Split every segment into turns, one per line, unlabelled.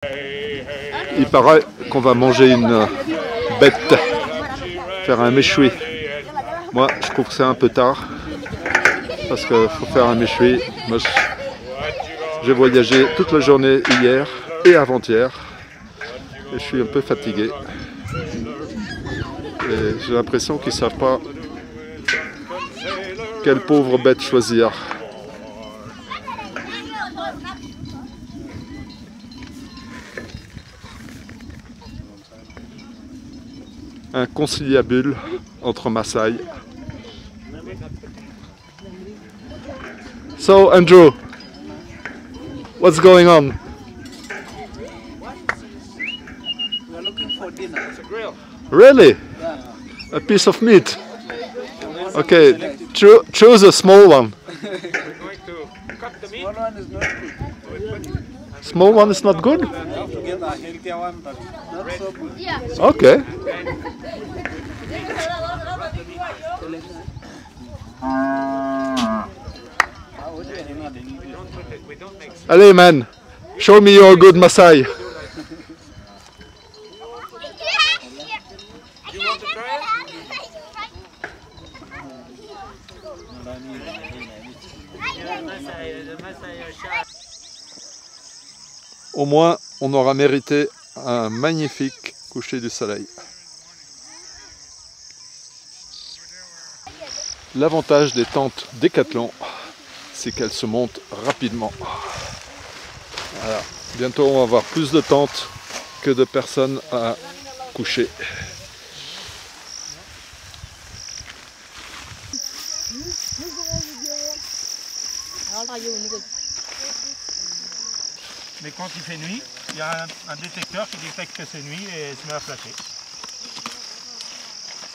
Il paraît qu'on va manger une bête, faire un méchoui. Moi, je trouve que c'est un peu tard, parce qu'il faut faire un méchoui. Moi, j'ai voyagé toute la journée hier et avant-hier, et je suis un peu fatigué. Et j'ai l'impression qu'ils ne savent pas quelle pauvre bête choisir. Un conciliabule entre Maasai. So Andrew, what's going on?
We are looking for dinner. It's a grill.
Really?
Yeah.
A piece of meat? Okay, choose a small one.
We're going to cut the meat. Small one is not good.
Small one is not good?
We have to get a healthier one, but not so good. Yeah.
Okay. Allez man, show me your good Maasai.
You want to try it?
Au moins, on aura mérité un magnifique coucher du soleil. L'avantage des tentes Décathlon, c'est qu'elles se montent rapidement. Voilà. Bientôt, on va avoir plus de tentes que de personnes à coucher.
Mais quand il fait nuit, il y a un détecteur qui détecte que c'est nuit et se met à flasher.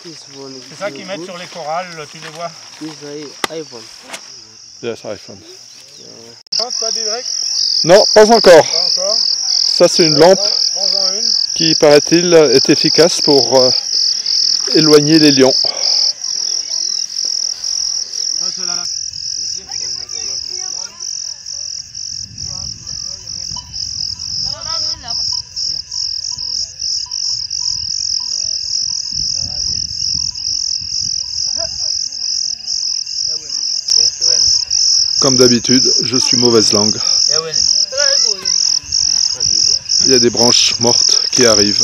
C'est ça qu'ils mettent sur les corals, tu les vois.
Yes, iPhone.
Pas direct.
Non, pas encore.
Pas encore.
Ça, c'est une lampe
Prends-en une.
qui, paraît-il, est efficace pour éloigner les lions.
Ça, c'est là.
Comme d'habitude, je suis mauvaise langue. Il y a des branches mortes qui arrivent.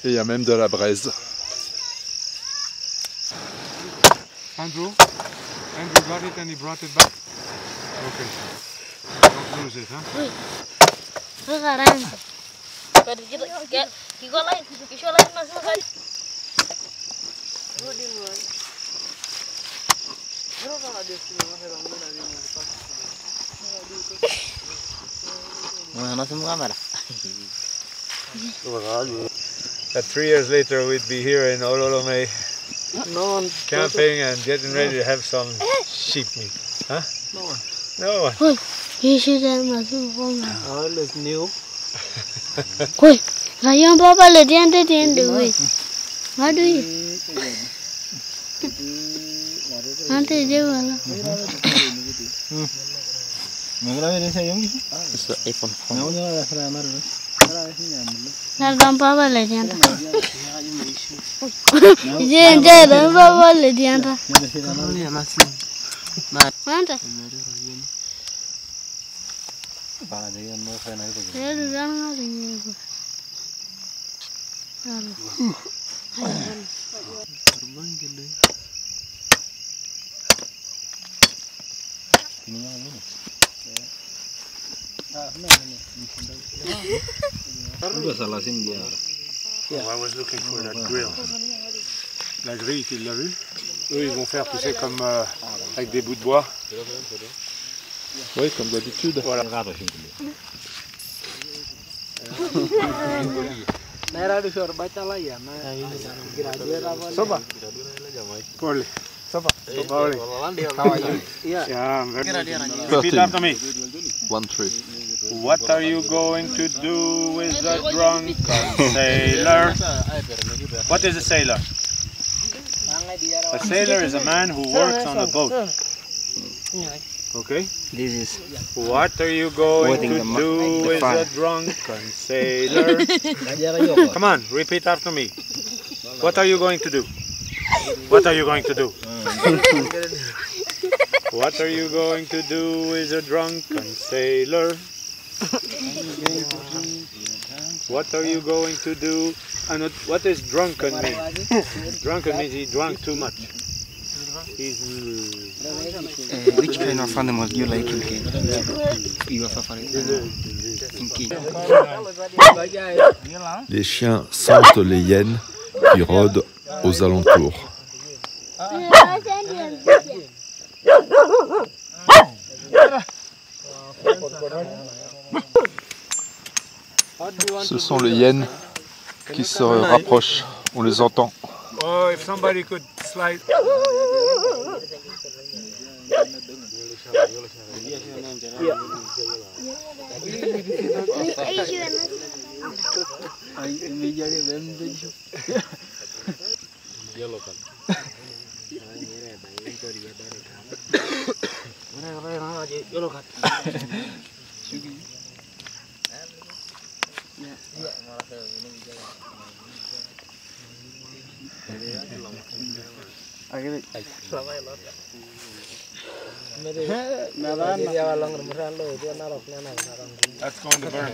Et il y a même de la braise.
Andrew got it and he brought it back. Okay. Don't lose it, huh? That 3 years later we'd be here in Ololome camping and getting ready to have some sheep meat. Huh? No one.
All is new.
I was looking for that grill. La grille, tu l'as vu? Eux, ils vont faire, tu sais, comme avec des bouts de bois.
Oui, comme d'habitude.
Voilà. Soba. Paul. Soba. Paul. How are you? Yeah, I'm very good. Repeat after me.
1, 3.
What are you going to do with the drunken sailor? What is a sailor? A sailor is a man who works on a boat. Okay.
This is
What are you going
Holding
to
the
do with
fire.
a drunken sailor? Come on, repeat after me. What are you going to do? What are you going to do? What are you going to do with a drunken sailor? What are you going to do? And what does drunken mean? Drunken means he drank too much.
which kind of animal do you like in Kenya? Your favorite in Kenya?
Les chiens sentent les hyènes qui rôdent aux alentours. Ce sont les hyènes qui se rapprochent, on les entend.
Oh, if somebody could slide. That's going to burn.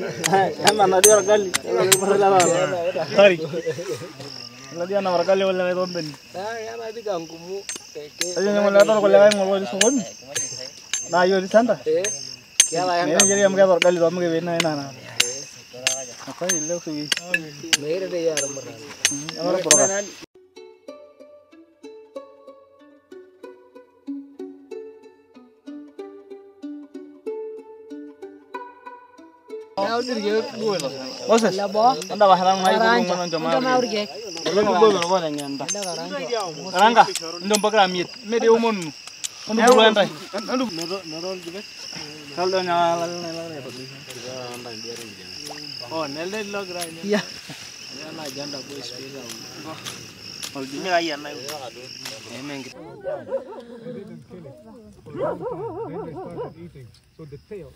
So the tail,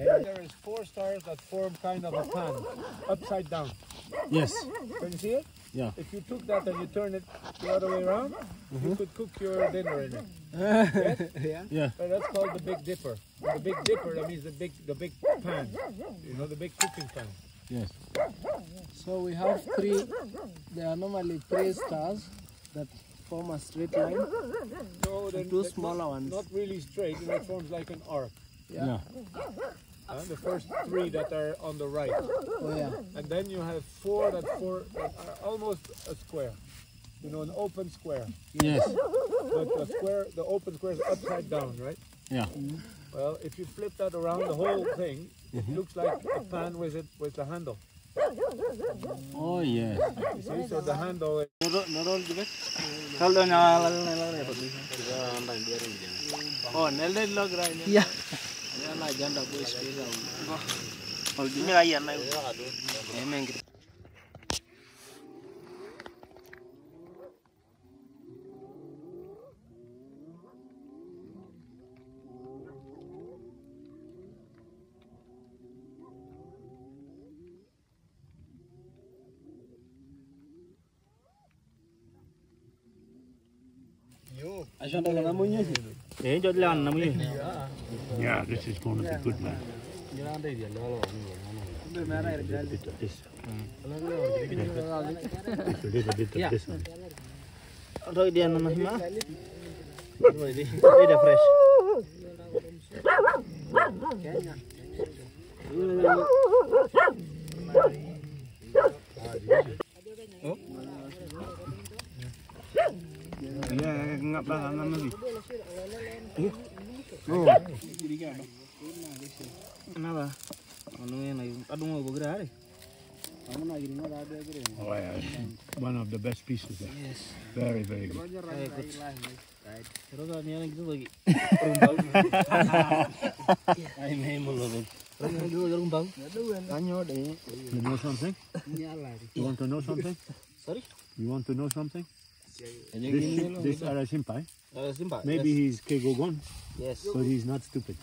There is 4 stars that form kind of a pan, upside down.
Yes.
Can you see it?
Yeah.
If you took that and you turn it the other way around, you could cook your dinner in it. Yes?
Yeah.
So that's called the Big Dipper. The Big Dipper, that means the big pan. You know, the big cooking pan.
Yes.
So we have 3, there are normally 3 stars that form a straight line,
No,
and 2 smaller ones.
not really straight, and it forms like an arc.
Yeah.
The first 3 that are on the right.
Oh yeah.
And then you have 4 that are almost a square. You know, an open square.
Yes.
But the open square is upside down, right?
Yeah.
Well, if you flip that around, the whole thing, it looks like a pan with the handle.
Oh yes.
You see, so the handle is...
Yeah.
Yeah, this is going to be good, man. This. A little bit of this one. Oh, yeah. One of the best pieces there. Yes. Very, very good. You know something? You want to know something?
Sorry?
You want to know something? This Arasimpai, maybe he's Kegogon,
Yes.
but he's not stupid.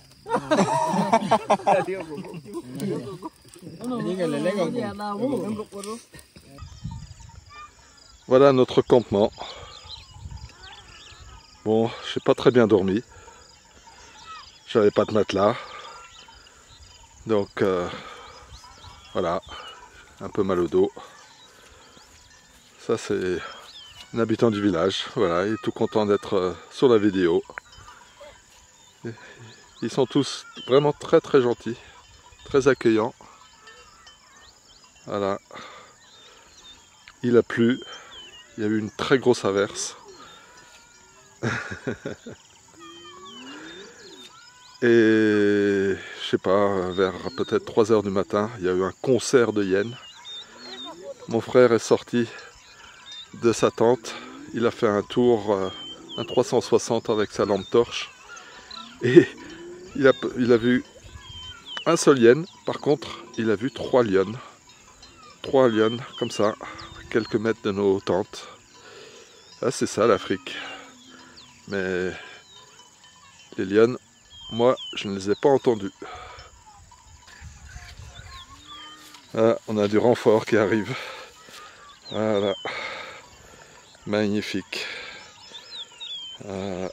Voilà notre campement. Bon, j'ai pas très bien dormi. J'avais pas de matelas. Donc voilà, un peu mal au dos. Ça c'est un habitant du village. Voilà, il est tout content d'être sur la vidéo. Ils sont tous vraiment très très gentils, très accueillants. Voilà. Il a plu. Il y a eu une très grosse averse. Et je sais pas, vers peut-être 3 h du matin, il y a eu un concert de hyènes. Mon frère est sorti de sa tente. Il a fait un tour, un 360 avec sa lampe torche. Et il a vu un seul hyène. Par contre, il a vu 3 lionnes. 3 lionnes, comme ça, à quelques mètres de nos tentes. Ah, c'est ça l'Afrique. Mais les lionnes, moi, je ne les ai pas entendues. Ah, on a du renfort qui arrive. Voilà. Magnifique. Voilà.